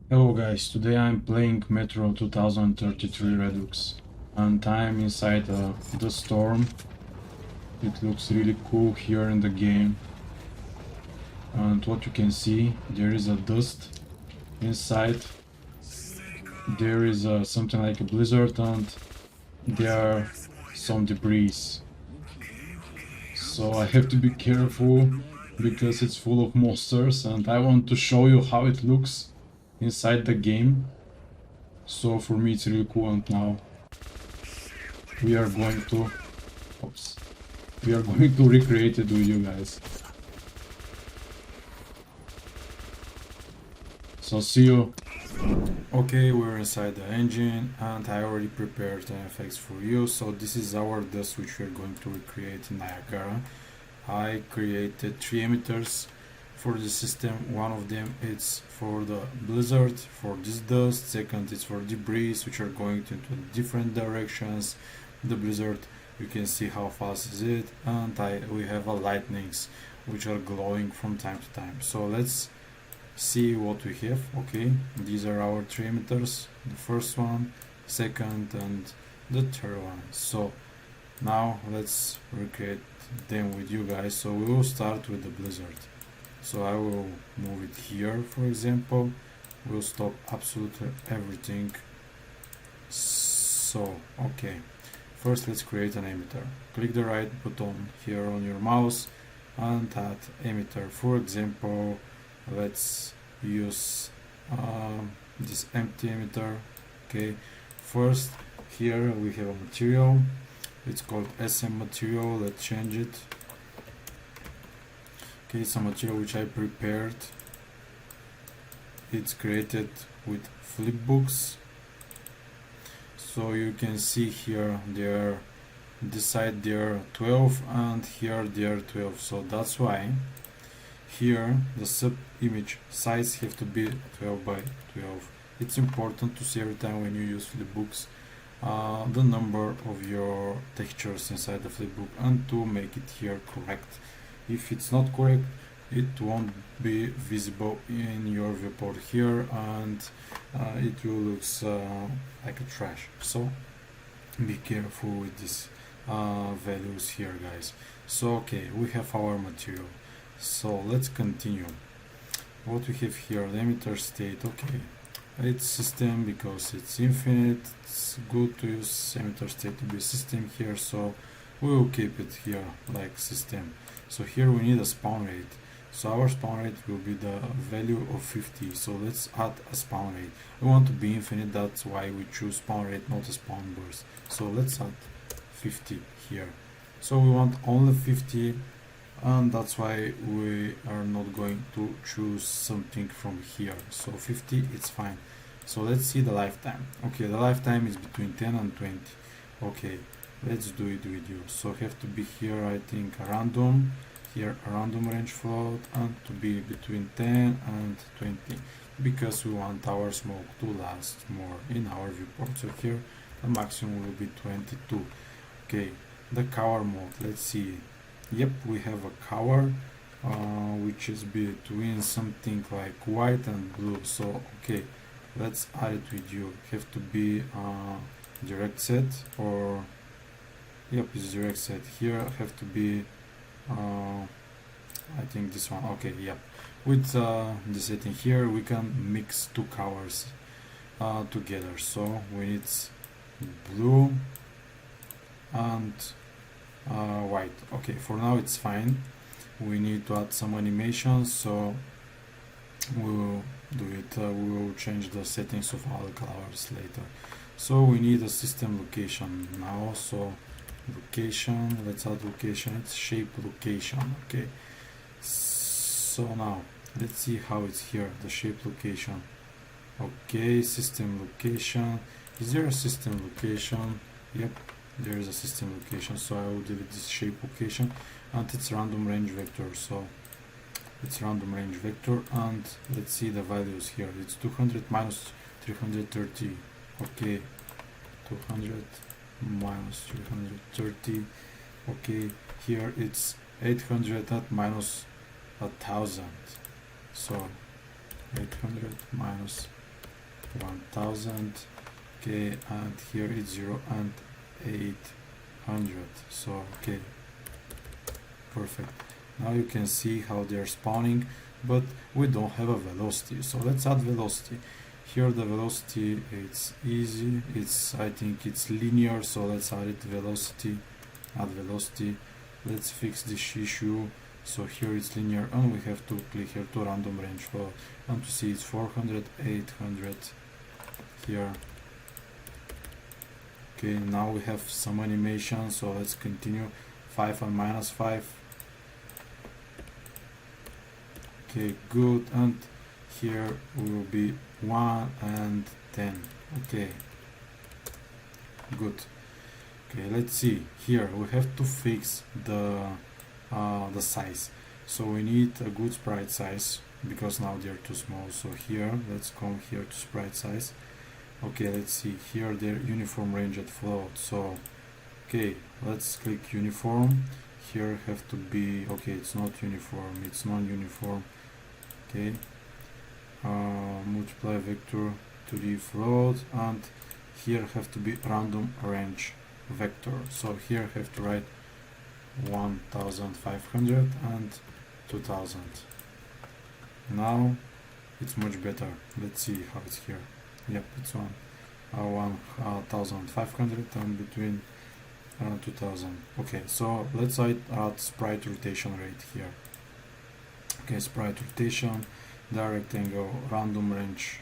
Hello guys, today I'm playing Metro 2033 Redux and I'm inside the storm. It looks really cool here in the game, and what you can see, there is a dust inside, there is something like a blizzard, and there are some debris. So I have to be careful because it's full of monsters and I want to show you how it looks inside the game. So for me it's really cool, and now we are going to oops, we are going to recreate it with you guys. So see you. Okay, we're inside the engine and I already prepared the effects for you. So this is our dust which we're going to recreate in Niagara. I created 3 emitters for the system. One of them is for the blizzard, for this dust. Second is for debris which are going into different directions. The blizzard, you can see how fast is it, and we have a lightnings which are glowing from time to time. So let's see what we have. Okay, these are our 3 emitters, the first one, second, and the third one. So now let's recreate them with you guys. So we will start with the blizzard. So I will move it here, for example. We'll stop absolutely everything. So okay, first let's create an emitter. Click the right button here on your mouse and add emitter. For example, let's use this empty emitter. Okay, first here we have a material, it's called SM material. Let's change it. Okay, it's a material which I prepared. It's created with flipbooks. So you can see here there, this side there 12 and here there 12. So that's why here the sub image size have to be 12 by 12. It's important to see every time when you use flipbooks the number of your textures inside the flipbook and to make it here correct. If it's not correct, it won't be visible in your viewport here, and it will look like a trash. So be careful with these values here, guys. So okay, we have our material. So let's continue. What we have here, the emitter state. Okay, it's system because it's infinite. It's good to use emitter state to be system here, so we will keep it here like system. So here we need a spawn rate. So our spawn rate will be the value of 50. So let's add a spawn rate. We want to be infinite, that's why we choose spawn rate, not a spawn burst. So let's add 50 here. So we want only 50, and that's why we are not going to choose something from here. So 50, it's fine. So let's see the lifetime. Okay, the lifetime is between 10 and 20. Okay, let's do it with you. So have to be here, I think, a random, here a random range float, and to be between 10 and 20 because we want our smoke to last more in our viewport. So here the maximum will be 22. Okay, the color mode, let's see. Yep, we have a color which is between something like white and blue. So okay, let's add it with you. Have to be direct set, or yep, it's direct set. Here have to be I think this one. Okay, yep. With the setting here we can mix two colors together. So we need blue and white. Okay, for now it's fine. We need to add some animation, so we will do it. We will change the settings of all the colors later. So we need a system location now. So location, let's add location. It's shape location. Okay, so now let's see how it's here, the shape location. Okay, system location. Is there a system location? Yep, there is a system location. So I will delete this shape location, and it's random range vector. So it's random range vector, and let's see the values here. It's 200 minus 330. Okay, 200 minus 330. Okay, here it's 800 at minus 1000. So 800 minus 1000. Okay, and here it's 0 and 800. So okay, perfect. Now you can see how they're spawning, but we don't have a velocity, so let's add velocity. Here the velocity, it's easy, I think it's linear, so let's add it velocity, add velocity. Let's fix this issue. So here it's linear, and we have to click here to random range flow, and to see it's 400, 800 here. Okay, now we have some animation, so let's continue. 5 and -5. Okay, good, and here will be 1 and 10. Okay, good. Okay, let's see. Here we have to fix the size. So we need a good sprite size, because now they're too small. So here, let's come here to sprite size. Okay, let's see. Here their uniform range at float. So okay, let's click uniform. Here have to be, okay, it's not uniform, it's non-uniform. Okay, multiply vector to the float, and here have to be random range vector. So here have to write 1500 and 2000. Now it's much better. Let's see how it's here. Yep, it's 1500 and between 2000. Okay, so let's add sprite rotation rate here. Okay, sprite rotation, direct angle, random range,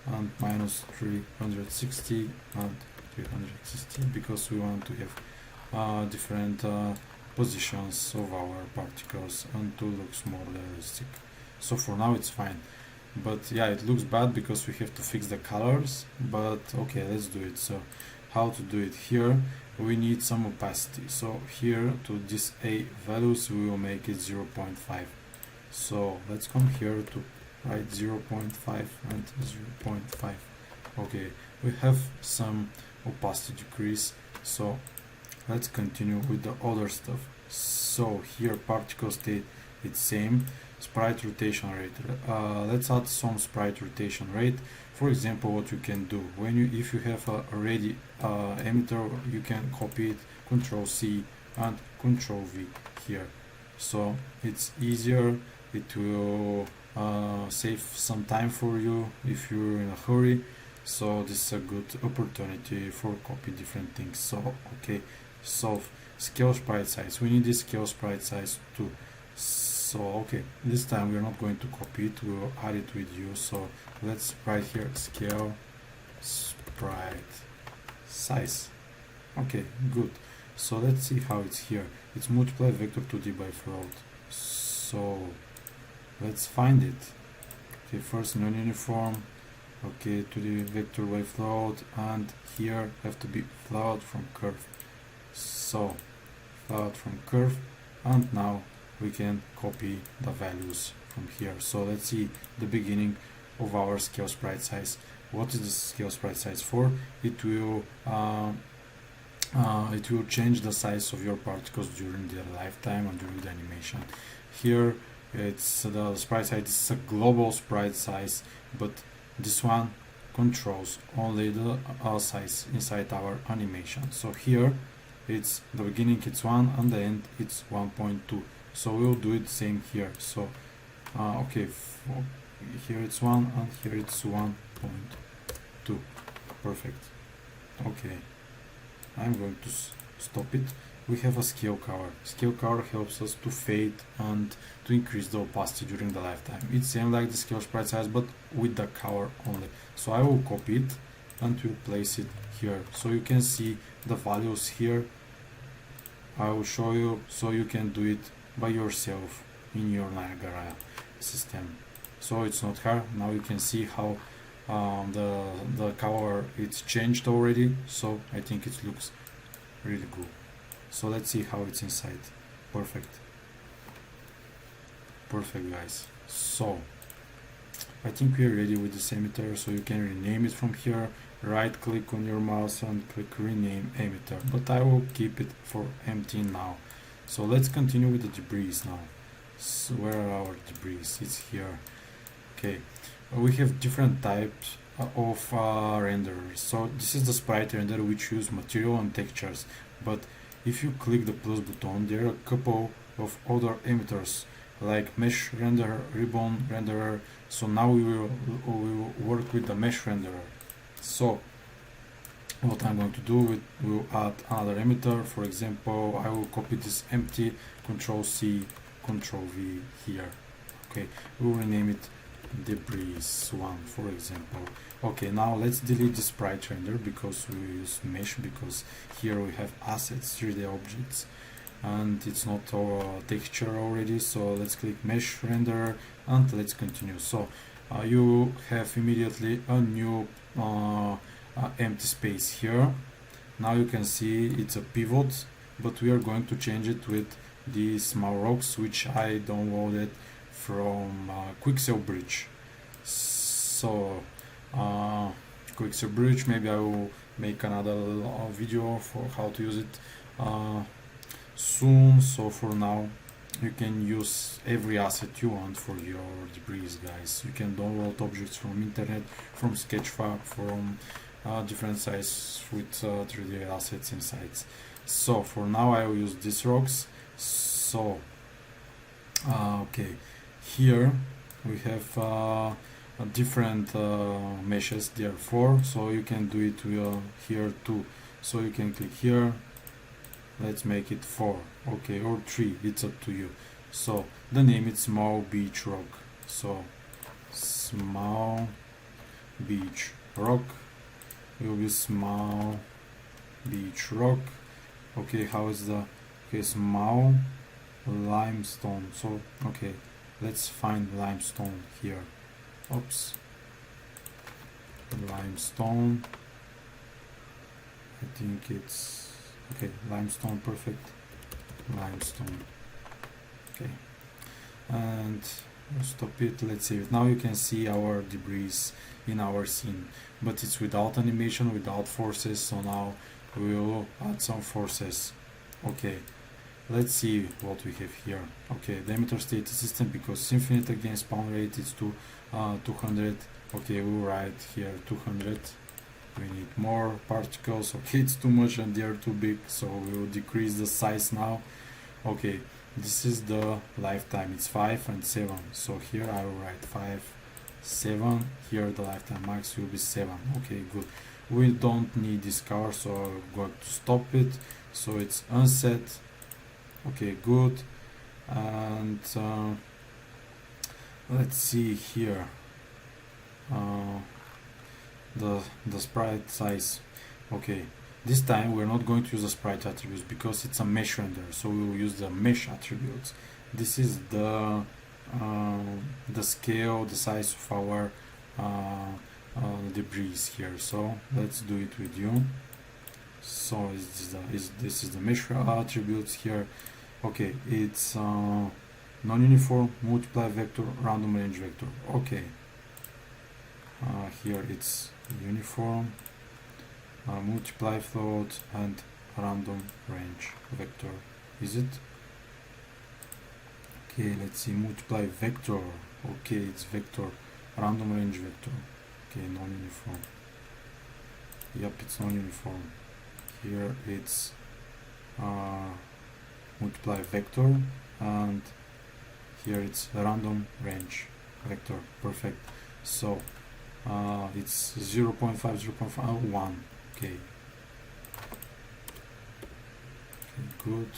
and -360 and 360, because we want to have different positions of our particles and to look more realistic. So for now it's fine, but yeah, it looks bad because we have to fix the colors, but okay, let's do it. So how to do it? Here we need some opacity, so here to this A values we will make it 0.5. so let's come here to write 0.5 and 0.5. okay, we have some opacity decrease, so let's continue with the other stuff. So here particle state, it's same. Sprite rotation rate, let's add some sprite rotation rate. For example, what you can do when if you have a ready emitter, you can copy it, Control C and Control V here, so it's easier. It will save some time for you if you're in a hurry, so this is a good opportunity for copy different things. So okay, so scale sprite size, we need this scale sprite size too. So okay, this time we're not going to copy it, we'll add it with you. So let's write here scale sprite size. Okay, good. So let's see how it's here. It's multiply vector 2D by float. So let's find it. Okay, first non-uniform. Okay, 2D vector by float, and here have to be float from curve. So float from curve, and now we can copy the values from here. So let's see the beginning of our scale sprite size. What is the scale sprite size for? It will change the size of your particles during their lifetime and during the animation. Here it's the sprite size is a global sprite size, but this one controls only the size inside our animation. So here it's the beginning it's 1 and the end it's 1.2. So we'll do it same here. So okay, here it's 1 and here it's 1.2. Perfect. Okay, I'm going to stop it. We have a scale color. Scale color helps us to fade and to increase the opacity during the lifetime. It's same like the scale sprite size, but with the color only. So I will copy it and will place it here, so you can see the values here. I will show you so you can do it by yourself in your Niagara system. So it's not hard. Now you can see how the color it's changed already. So I think it looks really good. So let's see how it's inside. Perfect. Perfect, guys. So I think we're ready with this emitter, so you can rename it from here. Right click on your mouse and click rename emitter, but I will keep it for empty now. So let's continue with the debris now. So where are our debris? It's here. Okay, we have different types of renderers. So this is the sprite renderer which use material and textures, but if you click the plus button, there are a couple of other emitters like mesh renderer, ribbon renderer. So now we will work with the mesh renderer. So what I'm going to do, we'll add another emitter. For example, I will copy this empty, Control C, Control V here. Okay, we'll rename it debris 1, for example. Okay, now let's delete the sprite render because we use mesh, because here we have assets, 3D objects, and it's not our texture already. So let's click mesh render and let's continue. So you have immediately a new empty space here. Now you can see it's a pivot, but we are going to change it with these small rocks which I downloaded from Quixel Bridge. So Quixel Bridge, maybe I will make another video for how to use it soon. So for now you can use every asset you want for your debris, guys. You can download objects from internet, from Sketchfab, from different sites with 3D assets inside. So for now I will use these rocks. So okay, here we have different meshes, there are 4, so you can do it here too. So you can click here, let's make it 4, okay, or 3, it's up to you. So the name is small beach rock. So small beach rock will be small beach rock. Okay, how is the, okay, small limestone. So okay, let's find limestone here. Oops, limestone, I think it's okay, limestone, perfect, limestone. Okay, and stop it, let's save it. Now you can see our debris in our scene, but it's without animation, without forces. So now we will add some forces. Okay, let's see what we have here. Okay, the emitter state system, because infinite again spawn rate is to 200. Okay, we'll write here 200. We need more particles. Okay, it's too much and they are too big, so we will decrease the size now. Okay, this is the lifetime, it's 5 and 7. So here I will write 5, 7. Here the lifetime max will be 7. Okay, good. We don't need this color, so I'm going to stop it. So it's unset. Okay, good. And let's see here the sprite size. Okay, this time we're not going to use the sprite attributes because it's a mesh render, so we will use the mesh attributes. This is the scale, the size of our debris here. So let's do it with you. So this is the mesh attributes here. Okay, it's non-uniform, multiply vector, random range vector. Okay, here it's uniform, multiply float, and random range vector. Is it? Okay, let's see, multiply vector. Okay, it's vector, random range vector. Okay, non-uniform. Yep, it's non-uniform. Here it's multiply vector, and here it's random range vector. Perfect. So it's 0.5, 0.5, 1. Okay. Okay, good.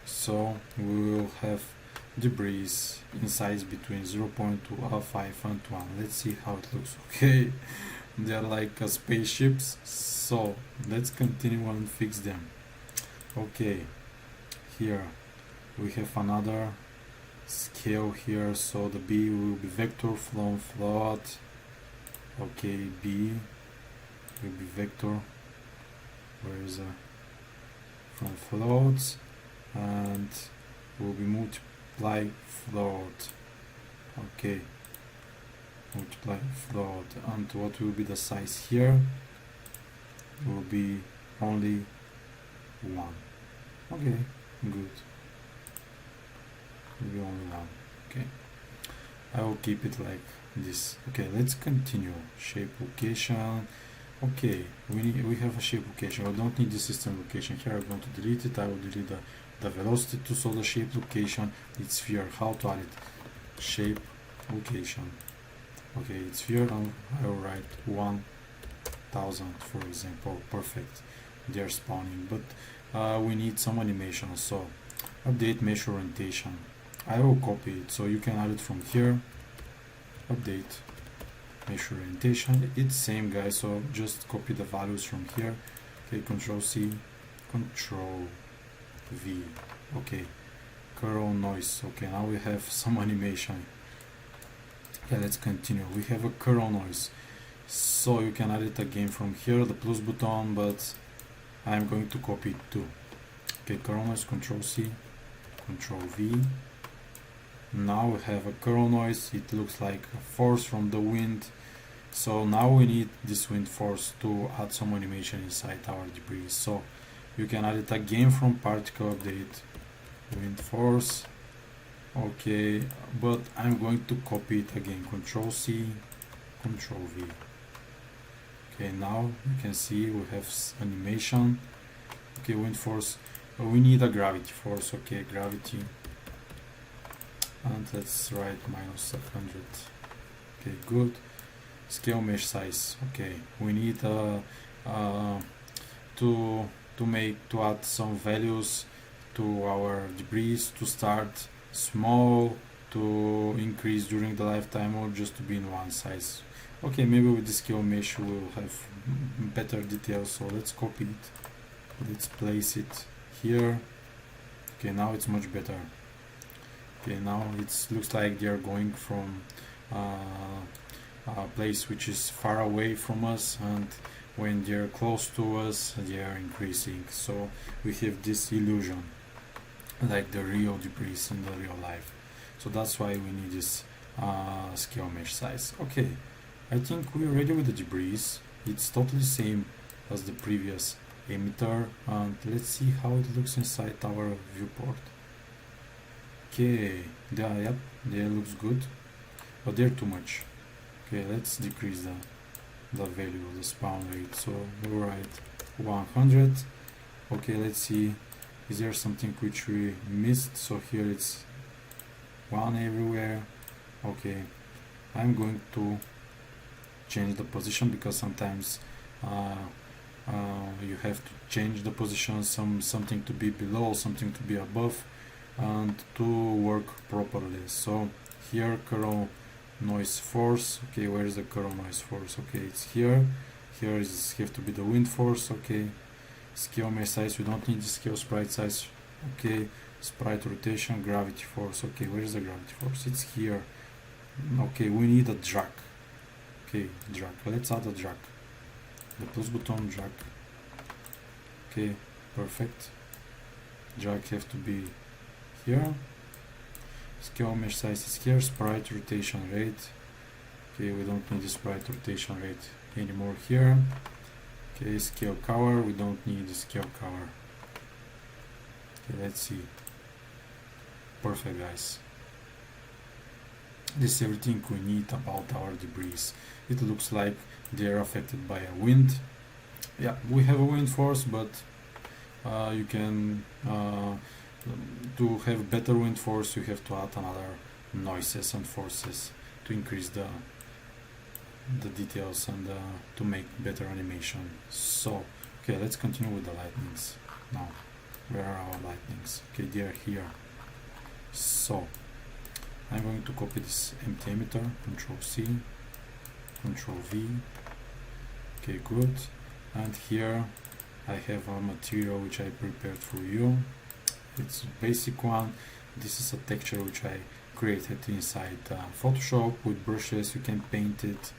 So we will have debris in size between 0.25 and 1. Let's see how it looks. Okay, they are like spaceships. So let's continue and fix them. Okay, here we have another scale here. So the B will be vector from float. Okay, B will be vector. Where is from floats, and will be multiply float. Okay, multiply float, and what will be the size here? Will be only 1. Okay, good. Will be only 1. Okay. I will keep it like this. Okay, let's continue. Shape location. Okay, we have a shape location. We don't need the system location here. I'm going to delete it. I will delete the velocity too. So the shape location, it's sphere. How to add it? Shape location. Okay, it's sphere, and I will write 1000 for example. Perfect. They're spawning, but we need some animation. So update mesh orientation. I will copy it, so you can add it from here. Update mesh orientation. It's same, guys, so just copy the values from here. Okay, Control C, Control V. Okay, curl noise. Okay, now we have some animation. Okay, let's continue. We have a curl noise, so you can add it again from here, the plus button, but I'm going to copy it too. Okay, curl noise, Control C, Control V. Now we have a curl noise. It looks like a force from the wind. So now we need this wind force to add some animation inside our debris. So you can add it again from particle update, wind force. Okay, but I'm going to copy it again. Control C, Control V. Okay, now you can see we have animation. Okay, wind force. We need a gravity force. Okay, gravity. And let's write -100. Okay, good. Scale mesh size. Okay, we need to add some values to our debris, to start small, to increase during the lifetime, or just to be in one size. Okay, maybe with the scale mesh we will have better details. So let's copy it. Let's place it here. Okay, now it's much better. Okay, now it looks like they are going from a place which is far away from us, and when they're close to us they are increasing. So we have this illusion like the real debris in the real life. So that's why we need this scale mesh size. Okay, I think we're ready with the debris. It's totally same as the previous emitter, and let's see how it looks inside our viewport. Okay, yep, they looks good, but they're too much. Okay, let's decrease the value of the spawn rate. So we'll write 100. Okay, let's see, is there something which we missed? So here it's 1 everywhere. Okay, I'm going to change the position, because sometimes you have to change the position, something to be below, something to be above, and to work properly. So here, curl noise force. Okay, where is the curl noise force? Okay, it's here. Here is have to be the wind force. Okay, scale mesh size, we don't need the scale sprite size. Okay, sprite rotation, gravity force. Okay, where is the gravity force? It's here. Okay, we need a drag. Okay, drag. Let's add a drag. The plus button, drag. Okay, perfect. Drag have to be here. Scale mesh size is here. Sprite rotation rate. Okay, we don't need the sprite rotation rate anymore here. Okay, scale cover, we don't need the scale cover. Okay, let's see. Perfect, guys. This is everything we need about our debris. It looks like they are affected by a wind. Yeah, we have a wind force, but you can to have better wind force, you have to add another noises and forces to increase the details and to make better animation. So okay, let's continue with the lightnings now. Where are our lightnings? Okay, they are here. So I'm going to copy this empty emitter, Control C, Control V. Okay, good. And here I have a material which I prepared for you. It's a basic one. This is a texture which I created inside Photoshop with brushes. You can paint it.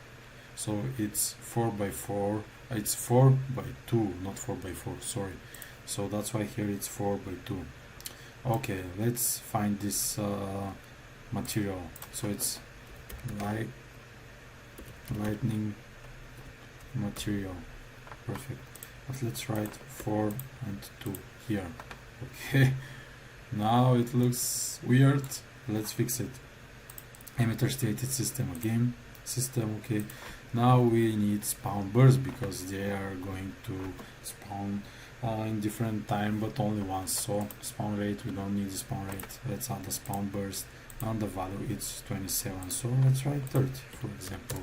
So it's 4x4. It's 4x2, not 4x4. Sorry. So that's why here it's 4x2. Okay, let's find this material. So it's lightning material. Perfect. But let's write 4 and 2 here. Okay. Now it looks weird. Let's fix it. emitter stated system again, system. Okay, now we need spawn burst because they are going to spawn in different time but only once. So spawn rate, we don't need the spawn rate. Let's add the spawn burst, and the value is 27, so let's write 30 for example.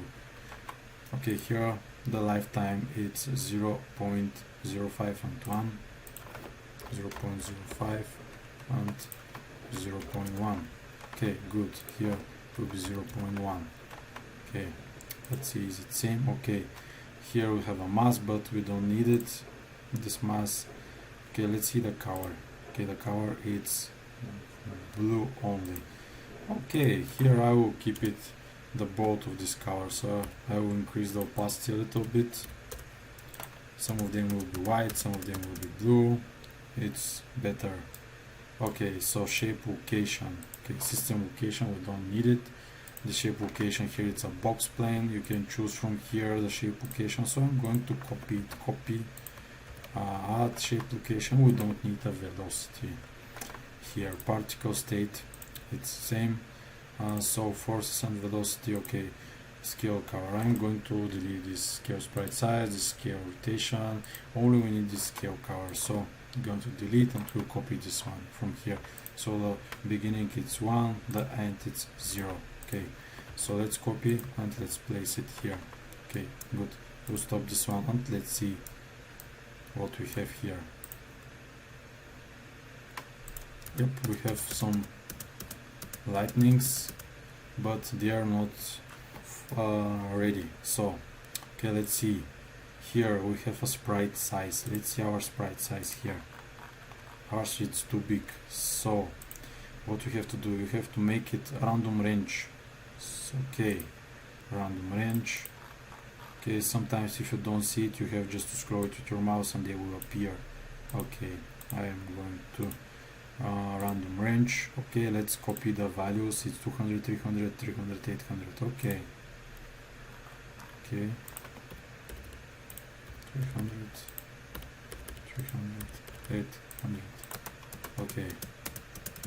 Okay, here the lifetime it's 0.05 and 1, 0.05 and 0.1. okay, good. Here it will be 0.1. okay, let's see, is it same? Okay, here we have a mass but we don't need it, this mass. Okay, let's see the color. Okay, the color it's blue only. Okay, here I will keep it the both of this color, so I will increase the opacity a little bit. Some of them will be white, some of them will be blue. It's better. Okay, so shape location. Okay, system location, we don't need it. The shape location here, it's a box plane. You can choose from here the shape location, so I'm going to copy it. Copy, add shape location. We don't need a velocity here. Particle state, it's same. So forces and velocity. Okay, scale color, I'm going to delete this scale sprite size, this scale rotation. Only we need this scale color, so I'm going to delete and we'll copy this one from here. So the beginning it's 1, the end it's 0. Okay, so let's copy and let's place it here. Okay, good. We'll stop this one and let's see what we have here. Yep, we have some lightnings, but they are not ready. So okay, let's see. Here we have a sprite size. Let's see our sprite size here. Ours it's too big, so what we have to do, you have to make it random range. So, okay, random range. Okay, sometimes if you don't see it, you have just to scroll it with your mouse and they will appear. Okay, I am going to random range. Okay, let's copy the values. It's 200, 300, 300, 800. Okay, okay, 300, 300, 800. Okay,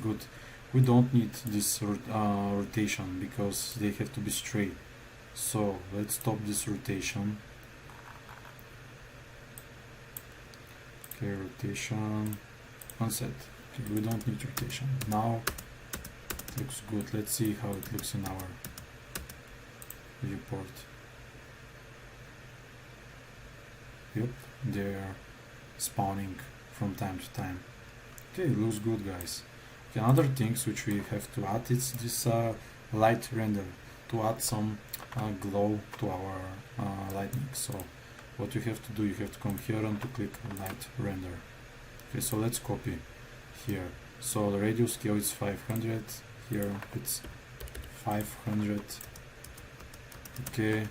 good. We don't need this rotation because they have to be straight. So let's stop this rotation. Okay, rotation unset. Okay, we don't need rotation. Now it looks good. Let's see how it looks in our viewport. Yep, they are spawning from time to time. Okay, it looks good, guys. Okay, another things which we have to add is this light render to add some glow to our lightning. So what you have to do, you have to come here and to click light render. Okay, so let's copy here. So the radius scale is 500. Here it's 500. Okay,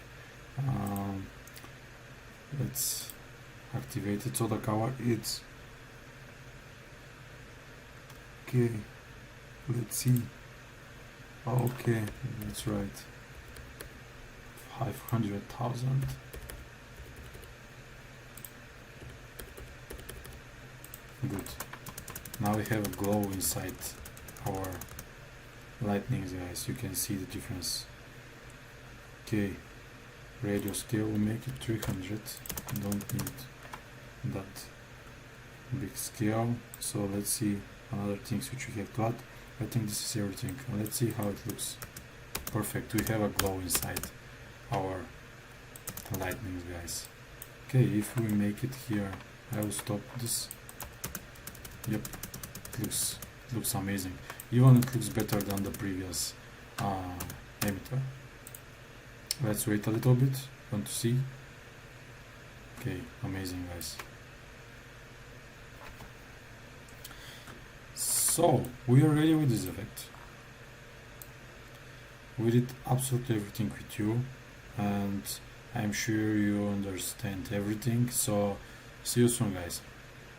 let's activate it. So the color it's okay. Let's see. Okay, that's right. 500,000. Good. Now we have a glow inside our lightnings, guys. You can see the difference. Okay, radio scale, we make it 300. Don't need that big scale. So let's see another things which we have to add. I think this is everything. Let's see how it looks. Perfect. We have a glow inside our lightnings, guys. Okay, if we make it here, I will stop this. Yep, it looks amazing. Even it looks better than the previous emitter. Let's wait a little bit. Want to see? Okay, amazing, guys. So we are ready with this effect. We did absolutely everything with you, and I'm sure you understand everything. So see you soon, guys.